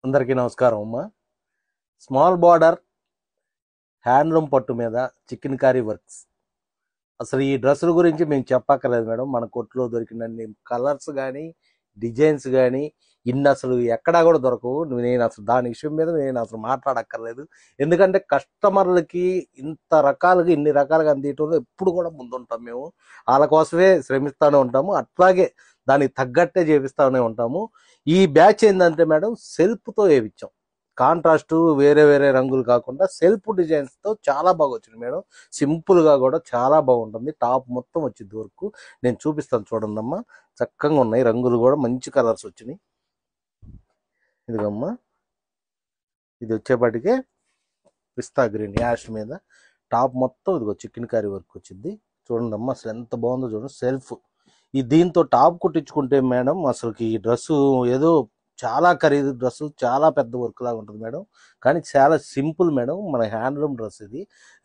అందరికీ నమస్కారం అమ్మా. స్మాల్ బార్డర్ హ్యాండ్లూమ్ పట్టు మీద చికెన్ కారీ వర్క్స్. అసలు ఈ డ్రెస్సుల గురించి మేము చెప్పక్కర్లేదు మేడం. మన కొట్లో దొరికినన్ని కలర్స్ కానీ డిజైన్స్ కానీ ఇన్ని అసలు ఎక్కడా కూడా దొరకవు. నేను అసలు దాని విషయం మీద నేను అసలు మాట్లాడక్కర్లేదు. ఎందుకంటే కస్టమర్లకి ఇంత రకాలుగా ఇన్ని రకాలుగా అందించడంలో ఎప్పుడు కూడా ముందుంటాం మేము. వాళ్ళ కోసమే శ్రమిస్తూనే ఉంటాము, అట్లాగే దానికి తగ్గట్టే చేపిస్తూనే ఉంటాము. ఈ బ్యాచ్ ఏంటంటే మేడం సెల్ఫ్తో వేయించాం. కాంట్రాస్ట్ వేరే వేరే రంగులు కాకుండా సెల్ఫ్ డిజైన్స్తో చాలా బాగా వచ్చింది మేడం. సింపుల్గా కూడా చాలా బాగుంటుంది. టాప్ మొత్తం వచ్చింది వరకు. నేను చూపిస్తాను చూడండి అమ్మా. చక్కగా ఉన్నాయి, రంగులు కూడా మంచి కలర్స్ వచ్చినాయి. ఇదిగమ్మా, ఇది వచ్చేపాటికే పిస్తా గ్రీన్ యాష్ మీద టాప్ మొత్తం ఇదిగో చికెన్ కర్రీ వర్క్ వచ్చింది. చూడండి అమ్మా, అసలు ఎంత బాగుందో చూడండి. సెల్ఫ్ ఈ దీంతో టాప్ కుట్టించుకుంటే మేడం అసలుకి ఈ డ్రెస్సు ఏదో చాలా ఖరీదు డ్రెస్సు, చాలా పెద్ద వర్క్ లాగా ఉంటుంది మేడం. కానీ చాలా సింపుల్ మేడం. మన హ్యాండ్లూమ్ డ్రెస్ ఇది.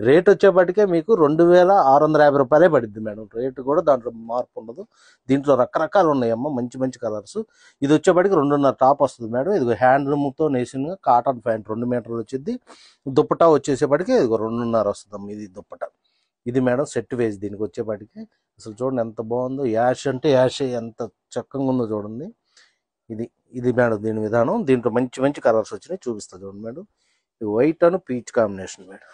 రేట్ వచ్చేపాటికే మీకు 2650 రూపాయలే పడుద్ది మేడం. రేటు కూడా దాంట్లో మార్పు ఉండదు. దీంట్లో రకరకాలు ఉన్నాయమ్మా, మంచి మంచి కలర్స్. ఇది వచ్చేపాటికి 2.5 టాప్ వస్తుంది మేడం. ఇది హ్యాండ్లూమ్తో నేసిన కాటన్ ప్యాంట్ 2 మీటర్లు వచ్చింది. దుప్పటా వచ్చేసేపాటికి ఇది 2.5 వస్తుందమ్మా. ఇది దుప్పటా. ఇది మేడం సెట్ వేసి దీనికి వచ్చేపాటికి అసలు చూడండి ఎంత బాగుందో. యాష్ అంటే యాష్ ఎంత చక్కగా ఉందో చూడండి. ఇది ఇది మేడం దీని విధానం. దీంట్లో మంచి మంచి కలర్స్ వచ్చినాయి, చూపిస్తా చూడండి మేడం. ఇది వైట్ అను పీచ్ కాంబినేషన్ మేడం.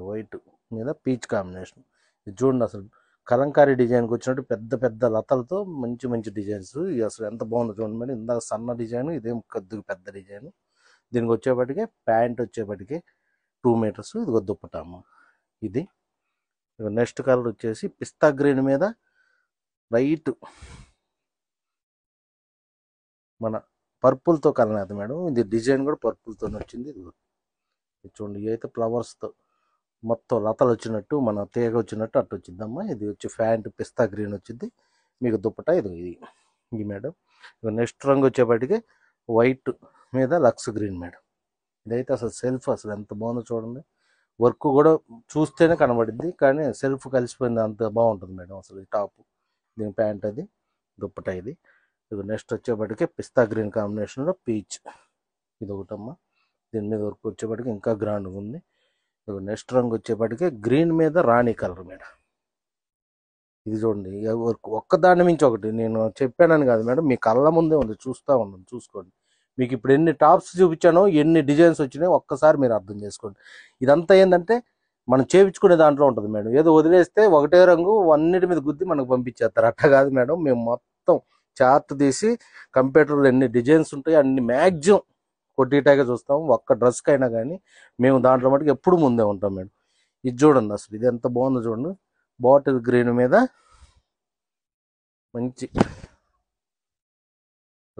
వైట్ మీద పీచ్ కాంబినేషన్. ఇది చూడండి అసలు కలంకారీ డిజైన్కి వచ్చినట్టు పెద్ద పెద్ద లతలతో మంచి మంచి డిజైన్స్. ఇది అసలు ఎంత బాగుందో చూడండి మేడం. ఇందాక సన్న డిజైన్, ఇదేం కొద్దిగా పెద్ద డిజైన్. దీనికి వచ్చేపటికే ప్యాంట్ వచ్చేపటికి 2 మీటర్స్. ఇది దుప్పటమ్మ. ఇది నెక్స్ట్ కలర్ వచ్చేసి పిస్తా గ్రీన్ మీద లైట్ మన పర్పుల్తో కలర్ మేడం. ఇది డిజైన్ కూడా పర్పుల్తో వచ్చింది. ఇది చూడండి, ఇవి అయితే ఫ్లవర్స్తో మొత్తం లతలు వచ్చినట్టు మన తీగ వచ్చినట్టు అట్టు వచ్చిందమ్మా. ఇది వచ్చి ప్యాంట్ పిస్తా గ్రీన్ వచ్చింది. మీకు దుప్పట ఇది ఇది మేడం. నెక్స్ట్ రంగు వచ్చేపటికి వైట్ మీద లక్స్ గ్రీన్ మేడం. ఇదైతే అసలు సెల్ఫ్ అసలు ఎంత బాగుందో చూడండి. వర్క్ కూడా చూస్తేనే కనబడింది, కానీ సెల్ఫ్ కలిసిపోయింది, అంత బాగుంటుంది మేడం. అసలు ఈ టాప్, దీని ప్యాంట్ అది, దుప్పట ఇది. నెక్స్ట్ వచ్చేపటికి పిస్తా గ్రీన్ కాంబినేషన్లో పీచ్. ఇది ఒకటమ్మా. దీని మీద వర్క్ వచ్చేపటికి ఇంకా గ్రాండ్గా ఉంది. నెక్స్ట్ రంగు వచ్చేపటికి గ్రీన్ మీద రాణి కలర్ మేడం. ఇది చూడండి, ఒక్కదాని మించి ఒకటి. నేను చెప్పానని కాదు మేడం, మీ కళ్ళ ముందే ఉంది, చూస్తూ ఉన్నాను, చూసుకోండి. మీకు ఇప్పుడు ఎన్ని టాప్స్ చూపించానో, ఎన్ని డిజైన్స్ వచ్చినాయో ఒక్కసారి మీరు అర్థం చేసుకోండి. ఇదంతా ఏంటంటే మనం చేయించుకునే దాంట్లో ఉంటుంది మేడం. ఏదో వదిలేస్తే ఒకటే రంగు అన్నిటి మీద గుద్ది మనకు పంపించేస్తారు. అట్లా కాదు మేడం. మేము మొత్తం చార్ట్ తీసి కంప్యూటర్లో ఎన్ని డిజైన్స్ ఉంటాయో అన్ని మ్యాక్సిమం కొట్టిటాగా చూస్తాం. ఒక్క డ్రెస్కి అయినా కానీ మేము దాంట్లో మటుకు ఎప్పుడు ముందే ఉంటాం మేడం. ఇది చూడండి అసలు ఇది ఎంత బాగుందో చూడండి. బాటిల్ గ్రీన్ మీద మంచి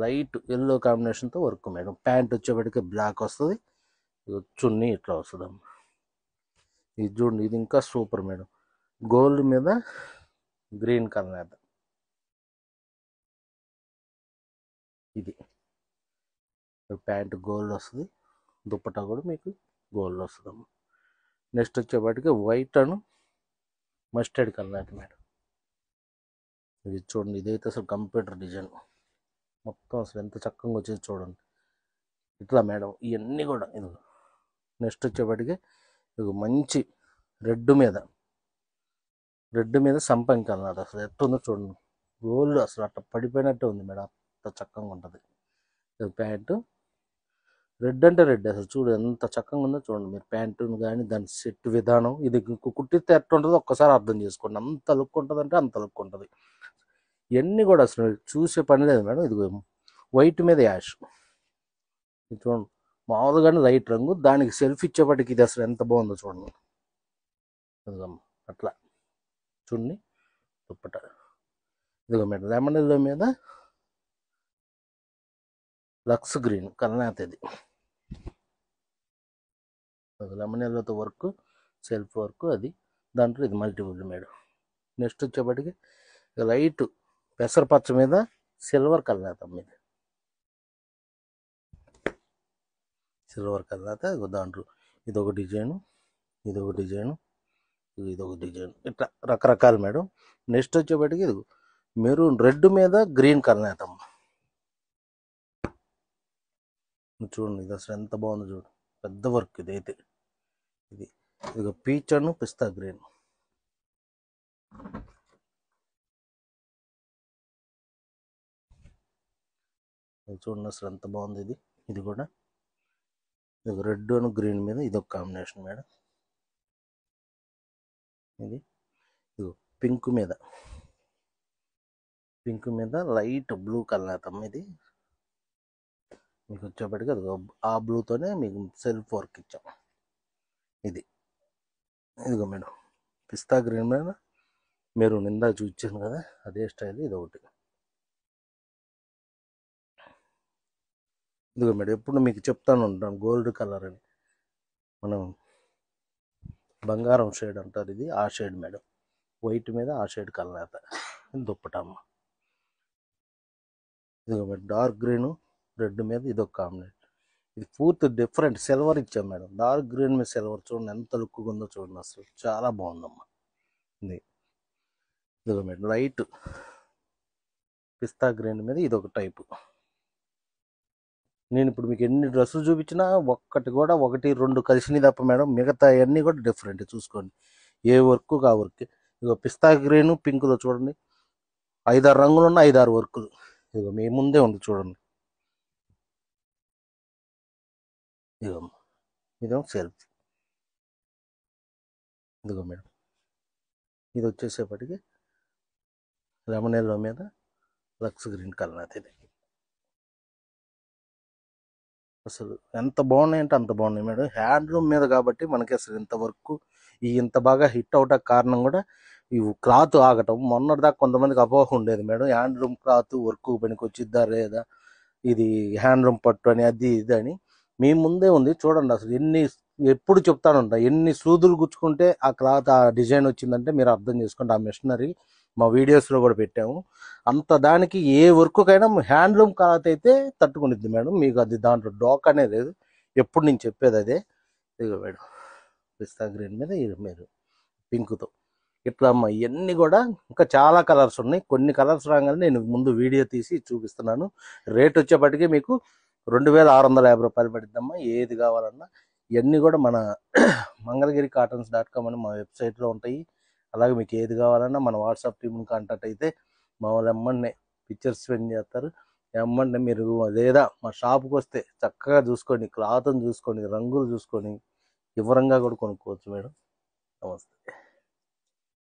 లైట్ ఎల్లో కాంబినేషన్తో వర్క్ మేడం. ప్యాంట్ వచ్చేపటికి బ్లాక్ వస్తుంది. చున్నీ ఇట్లా వస్తుంది అమ్మ. ఇది చూడండి, ఇది ఇంకా సూపర్ మేడం. గోల్డ్ మీద గ్రీన్ కలర్ వేద్దాం. ఇది ప్యాంట్ గోల్డ్ వస్తుంది, దుప్పటా కూడా మీకు గోల్డ్ వస్తుందమ్మ. నెక్స్ట్ వచ్చేపటికి వైట్ అను మస్టర్డ్ కలర్ మేడం. ఇది చూడండి, ఇదైతే అసలు కంప్యూటర్ డిజైన్ మొత్తం అసలు ఎంత చక్కగా వచ్చేది చూడండి. ఇట్లా మేడం ఇవన్నీ కూడా. ఇది నెక్స్ట్ వచ్చేపటికి ఇది మంచి రెడ్ మీద సంపంగి అన్నది. అసలు ఎట్టుందో చూడండి, గోల్డ్ అసలు అట్లా పడిపోయినట్టే ఉంది మేడం. అంత చక్కగా ఉంటుంది. ఇది ప్యాంటు రెడ్ అంటే రెడ్. అసలు చూడు ఎంత చక్కగా ఉందో చూడండి మీరు. ప్యాంటును కానీ దాని సెట్ విధానం, ఇది కుట్టితే ఎట్లా ఉంటుందో ఒక్కసారి అర్థం చేసుకోండి. అంత లుక్ ఉంటుంది అంటే అంత లుక్ ఉంటుంది. ఇవన్నీ కూడా అసలు చూసే పని లేదు మేడం. ఇది వైట్ మీద యాష్. ఇది చూడండి, మామూలుగానే లైట్ రంగు, దానికి సెల్ఫ్ ఇచ్చేపటికి ఇది అసలు ఎంత బాగుందో చూడండి. అట్లా చూడండి దుప్పట. ఇదిగో మేడం లెమన్ ఎల్లో మీద లక్స్ గ్రీన్ కలనాథ్. ఇది లెమన్ ఎల్లోతో వర్క్, సెల్ఫ్ వర్క్ అది. దాంట్లో ఇది మల్టిపుల్ మేడం. నెక్స్ట్ వచ్చేపటికి లైట్ పెసరపచ్చ మీద సిల్వర్ కలనాథ మీద. సిల్వర్ కలనాథ దాంట్లో ఇదొక డిజైను, ఇదొక డిజైను, ఇదొక డిజైన్, ఇట్లా రకరకాలు మేడం. నెక్స్ట్ వచ్చేపటికి ఇది మెరూన్ రెడ్ మీద గ్రీన్ కలనేద్దాం. చూడండి ఇది అసలు ఎంత బాగుందో చూడు, పెద్ద వర్క్ ఇది అయితే. ఇది పీచ్ అను పిస్తా గ్రీన్. చూడండి అసలు ఎంత బాగుంది ఇది. ఇది కూడా ఇది రెడ్ అను గ్రీన్ మీద ఇది ఒక కాంబినేషన్ మేడం. ఇది పింక్ మీద లైట్ బ్లూ కలర్. ఇది మీకు వచ్చేప్పటికి అది ఆ బ్లూతోనే మీకు సెల్ఫ్ వర్క్ ఇచ్చాం. ఇదిగో మేడం పిస్తా గ్రీన్ మీద మీరు ఇందాక చూపించాను కదా అదే స్టైల్. ఇది ఒకటి. ఇదిగో మేడం ఎప్పుడు మీకు చెప్తాను ఉంటాను గోల్డ్ కలర్ అని, మనం బంగారం షేడ్ అంటారు ఇది, ఆ షేడ్ మేడం. వైట్ మీద ఆ షేడ్ కలర్ దుప్పటమ్మ. ఇదిగో మేడం డార్క్ గ్రీన్ రెడ్ మీద ఇది ఒక కాంబినేషన్. ఇది పూర్తి డిఫరెంట్ సిల్వర్ ఇచ్చాం మేడం. డార్క్ గ్రీన్ మీద సిల్వర్ చూడండి ఎంత లుక్గా ఉందో చూడండి, అసలు చాలా బాగుందమ్మా. ఇదిగో మేడం లైట్ పిస్తా గ్రీన్ మీద ఇది ఒక టైపు. నేను ఇప్పుడు మీకు ఎన్ని డ్రెస్సులు చూపించినా ఒక్కటి కూడా 1-2 కలిసినవి తప్ప మేడం, మిగతా అన్నీ కూడా డిఫరెంట్. చూసుకోండి ఏ వర్క్ ఆ వర్క్. ఇదిగో పిస్తా గ్రీన్ పింక్లో చూడండి 5-6 రంగులు ఉన్న 5-6 వర్కులు. ఇదిగో మీ ముందే ఉంది చూడండి. ఇదేమో సెల్ఫ్. ఇదిగో మేడం ఇది వచ్చేసేపటికి లెమన్ ఎల్లో మీద లక్స్ గ్రీన్ కలర్. ఇది అసలు ఎంత బాగున్నాయంటే అంత బాగున్నాయి మేడం. హ్యాండ్లూమ్ మీద కాబట్టి మనకి అసలు ఇంత వర్క్ ఇంత బాగా హిట్ అవటానికి కారణం కూడా ఈ క్లాత్ ఆగటం. మొన్నటిదాకా కొంతమందికి అపోహ ఉండేది మేడం, హ్యాండ్లూమ్ క్లాత్ వర్క్ పనికి వచ్చిద్దా లేదా, ఇది హ్యాండ్లూమ్ పట్టు అని అది ఇది అని. మీ ముందే ఉంది చూడండి అసలు ఎప్పుడు చెప్తానుంటా ఎన్ని సూదులు గుచ్చుకుంటే ఆ క్లాత్ ఆ డిజైన్ వచ్చిందంటే మీరు అర్థం చేసుకోండి. ఆ మిషనరీ మా వీడియోస్లో కూడా పెట్టాము. అంత దానికి ఏ వర్క్కైనా హ్యాండ్లూమ్ క్లాత్ అయితే తట్టుకునిద్ది మేడం. మీకు అది దాంట్లో డోకానే లేదు. ఎప్పుడు నేను చెప్పేది అదే. ఇదిగో మేడం పిస్తా గ్రీన్ మీద మీరు పింక్తో ఇట్లా అమ్మ. ఇవన్నీ కూడా ఇంకా చాలా కలర్స్ ఉన్నాయి. కొన్ని కలర్స్ రాగానే నేను ముందు వీడియో తీసి చూపిస్తున్నాను. రేట్ వచ్చేప్పటికీ మీకు 2650 రూపాయలు పడిద్దమ్మా ఏది కావాలన్నా. ఇవన్నీ కూడా మన mangalagiricotons.com అని మా వెబ్సైట్లో ఉంటాయి. అలాగే మీకు ఏది కావాలన్నా మన వాట్సాప్ టీమ్ని కాంటాక్ట్ అయితే మా వాళ్ళు ఎమ్మన్నే పిక్చర్స్ సెండ్ చేస్తారు. ఎమ్మన్నే మీరు లేదా మా షాప్కి వస్తే చక్కగా చూసుకొని క్లాత్ని చూసుకొని రంగులు చూసుకొని వివరంగా కూడా కొనుక్కోవచ్చు మేడం. నమస్తే.